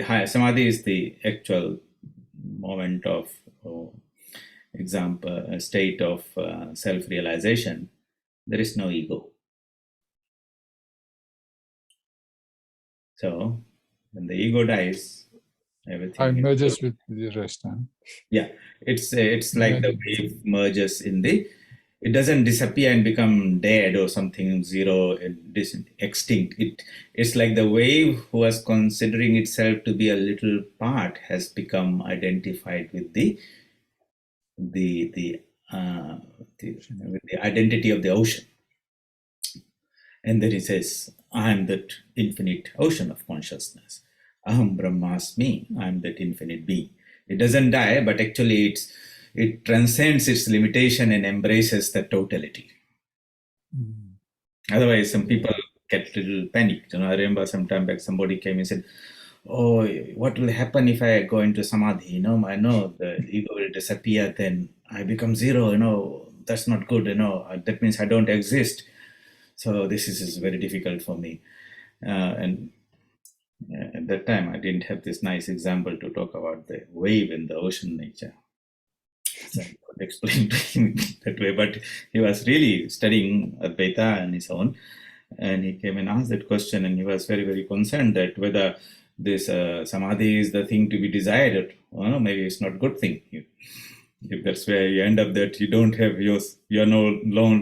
high Samadhi is the actual moment of state of self-realization. There is no ego. So when the ego dies, everything I merges with the rest. Huh? Yeah, it's like the wave merges in the. It doesn't disappear and become dead or something, zero, extinct. It's like the wave who was considering itself to be a little part has become identified with the identity of the ocean. And then he says, I am that infinite ocean of consciousness. Aham Brahmasmi, I am that infinite being. It doesn't die, but actually it transcends its limitation and embraces the totality. Mm. Otherwise, some people get a little panicked. I remember some time back somebody came and said, oh, what will happen if I go into Samadhi? I know the ego will disappear, then I become zero, that's not good, that means I don't exist. So this is very difficult for me. And at that time, I didn't have this nice example to talk about the wave in the ocean nature. So I could explain to him that way, but he was really studying Advaita on his own. And he came and asked that question, and he was very, very concerned that whether this Samadhi is the thing to be desired, or maybe it's not a good thing. If that's where you end up, that you don't have you're no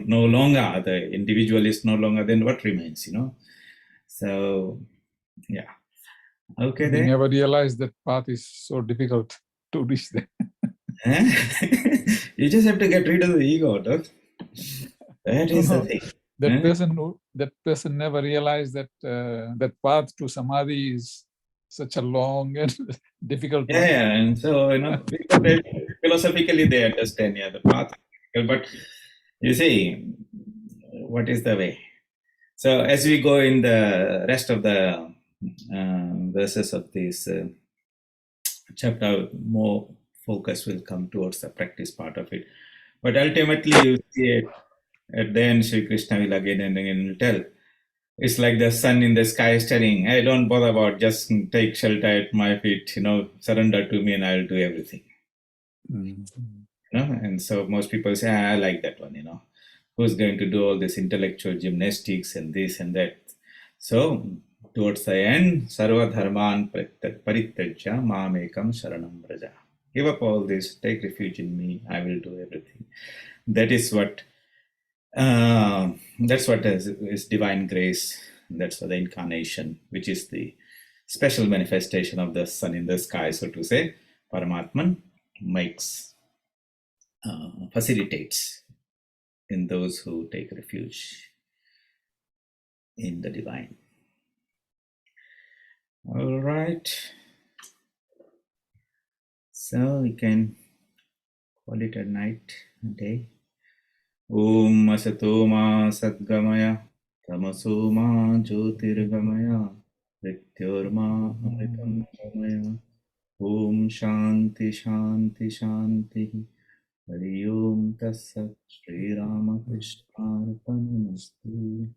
longer, the individual is no longer, then what remains, So, yeah. Okay, We then. never realized that path is so difficult to reach there. You just have to get rid of the ego, dude. That is the thing. That person never realized that that path to Samadhi is such a long and difficult one. Yeah, and so philosophically they understand, the path, but you see, what is the way? So as we go in the rest of the verses of this chapter, more focus will come towards the practice part of it. But ultimately, you see it at the end, Sri Krishna will again and again tell. It's like the sun in the sky is telling, hey, don't bother about, just take shelter at my feet, surrender to me and I'll do everything. And so most people say, I like that one, who's going to do all this intellectual gymnastics and this and that. So towards the end, Sarva Dharman Parityajya Mamekam Sharanam Braja. Give up all this, take refuge in me, I will do everything. That is what is divine grace. That's what the incarnation, which is the special manifestation of the sun in the sky, so to say. Paramatman facilitates in those who take refuge in the divine. All right. So we can call it a night, a day. Om Asato Ma Sadgamaya Tamaso Ma Jyotirgamaya Mrityorma Amritam Gamaya. Om Shanti Shanti Shanti. Hari Om Tassat Shri Ramakrishna Arpanamastu.